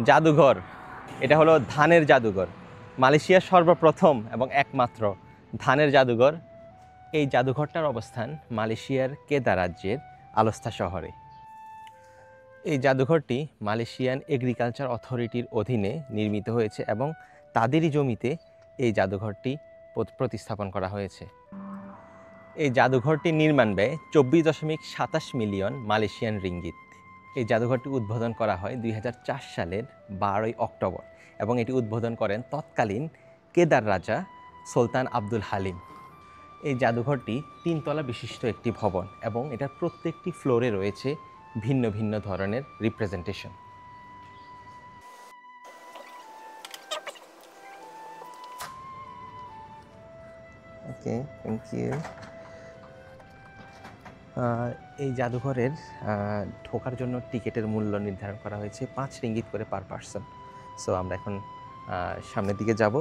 জাদুঘর। এটা হলো ধানের জাদুঘর, মালয়েশিয়ার সর্বপ্রথম এবং একমাত্র ধানের জাদুঘর। এই জাদুঘরটার অবস্থান মালয়েশিয়ার কেদা রাজ্যের আলোস্তা শহরে। এই জাদুঘরটি মালয়েশিয়ান এগ্রিকালচার অথরিটির অধীনে নির্মিত হয়েছে এবং তাদেরই জমিতে এই জাদুঘরটি প্রতিস্থাপন করা হয়েছে। এই জাদুঘরটির নির্মাণ ব্যয় 24.27 মিলিয়ন মালয়েশিয়ান রিঙ্গিত। এই জাদুঘরটি উদ্বোধন করা হয় 2004 সালের 12 অক্টোবর এবং এটি উদ্বোধন করেন তৎকালীন কেদার রাজা সুলতান আব্দুল হালিম। এই জাদুঘরটি 3 তলা বিশিষ্ট একটি ভবন এবং এটার প্রত্যেকটি ফ্লোরে রয়েছে ভিন্ন ভিন্ন ধরনের রিপ্রেজেন্টেশন। Okay, thank you. এই জাদুঘরের ঢোকার জন্য টিকিটের মূল্য নির্ধারণ করা হয়েছে 5 রিঙ্গিত করে পার পারসন। সো আমরা এখন সামনের দিকে যাব।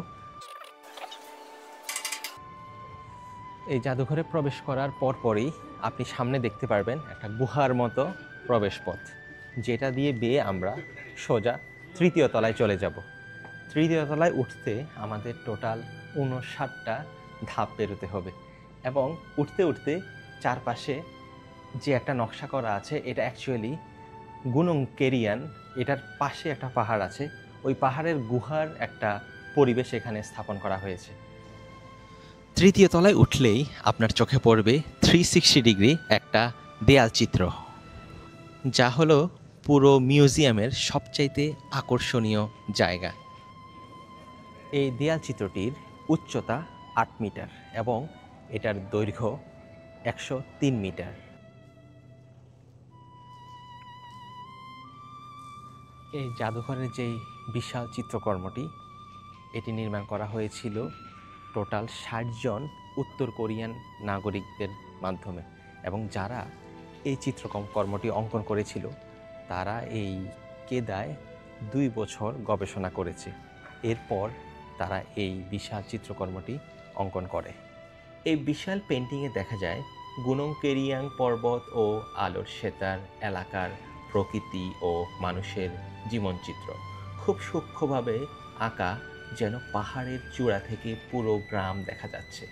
এই জাদুঘরে প্রবেশ করার পরপরই আপনি সামনে দেখতে পারবেন একটা গুহার মতো প্রবেশপথ, যেটা দিয়ে বেয়ে আমরা সোজা 3য় তলায় চলে যাব। 3য় তলায় উঠতে আমাদের টোটাল 59টা ধাপ পেরোতে হবে এবং উঠতে উঠতে চারপাশে যে একটা নকশা করা আছে এটা অ্যাকচুয়ালি গুনং কেরিয়ান, এটার পাশে একটা পাহাড় আছে, ওই পাহাড়ের গুহার একটা পরিবেশ এখানে স্থাপন করা হয়েছে। 3য় তলায় উঠলেই আপনার চোখে পড়বে 360 ডিগ্রি একটা দেয়াল চিত্র, যা হলো পুরো মিউজিয়ামের সবচাইতে আকর্ষণীয় জায়গা। এই দেয়াল চিত্রটির উচ্চতা 8 মিটার এবং এটার দৈর্ঘ্য 103 মিটার। এই জাদুঘরের যেই বিশাল চিত্রকর্মটি, এটি নির্মাণ করা হয়েছিল টোটাল 60 জন উত্তর কোরিয়ান নাগরিকদের মাধ্যমে এবং যারা এই চিত্রকর্মটি অঙ্কন করেছিল তারা এই কেদায় 2 বছর গবেষণা করেছে। এরপর তারা এই বিশাল চিত্রকর্মটি অঙ্কন করে। এই বিশাল পেন্টিংয়ে দেখা যায় গুনং কেরিয়াং পর্বত ও আলোর সেতার এলাকার প্রকৃতি ও মানুষের জীবনচিত্র খুব সূক্ষ্মভাবে আঁকা, যেন পাহাড়ের চূড়া থেকে পুরো গ্রাম দেখা যাচ্ছে।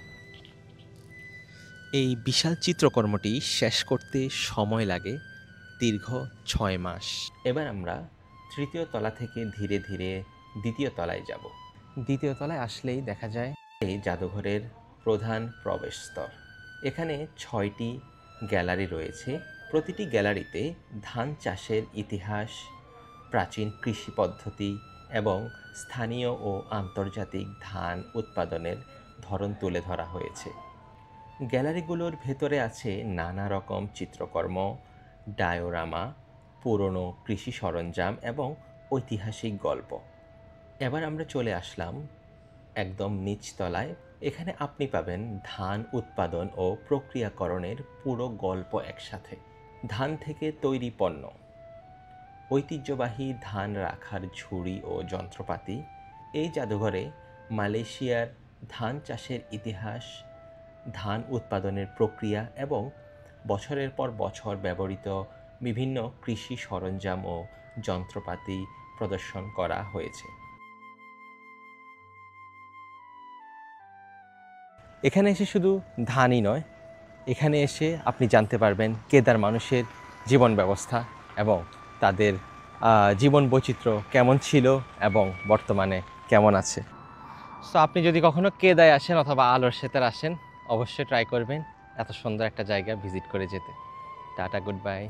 এই বিশাল চিত্রকর্মটি শেষ করতে সময় লাগে দীর্ঘ 6 মাস। এবার আমরা 3য় তলা থেকে ধীরে ধীরে 2য় তলায় যাব। 2য় তলায় আসলেই দেখা যায় এই জাদুঘরের প্রধান প্রবেশস্তর। এখানে 6টি গ্যালারি রয়েছে। প্রতিটি গ্যালারিতে ধান চাষের ইতিহাস, প্রাচীন কৃষি পদ্ধতি এবং স্থানীয় ও আন্তর্জাতিক ধান উৎপাদনের ধরন তুলে ধরা হয়েছে। গ্যালারিগুলোর ভেতরে আছে নানা রকম চিত্রকর্ম, ডায়োরামা, পুরনো কৃষি সরঞ্জাম এবং ঐতিহাসিক গল্প। এবার আমরা চলে আসলাম একদম নিচতলায়। এখানে আপনি পাবেন ধান উৎপাদন ও প্রক্রিয়াকরণের পুরো গল্প একসাথে। ধান থেকে তৈরি পণ্য, ঐতিহ্যবাহী ধান রাখার ঝুড়ি ও যন্ত্রপাতি। এই জাদুঘরে মালয়েশিয়ার ধান চাষের ইতিহাস, ধান উৎপাদনের প্রক্রিয়া এবং বছরের পর বছর ব্যবহৃত বিভিন্ন কৃষি সরঞ্জাম ও যন্ত্রপাতি প্রদর্শন করা হয়েছে। এখানে এসে শুধু ধানই নয়, এখানে এসে আপনি জানতে পারবেন কেদার মানুষের জীবন ব্যবস্থা এবং তাদের জীবন বৈচিত্র্য কেমন ছিল এবং বর্তমানে কেমন আছে। সো আপনি যদি কখনো কেদায় আসেন অথবা আলোর সেতার আসেন, অবশ্যই ট্রাই করবেন এত সুন্দর একটা জায়গা ভিজিট করে যেতে। Tata, good bye.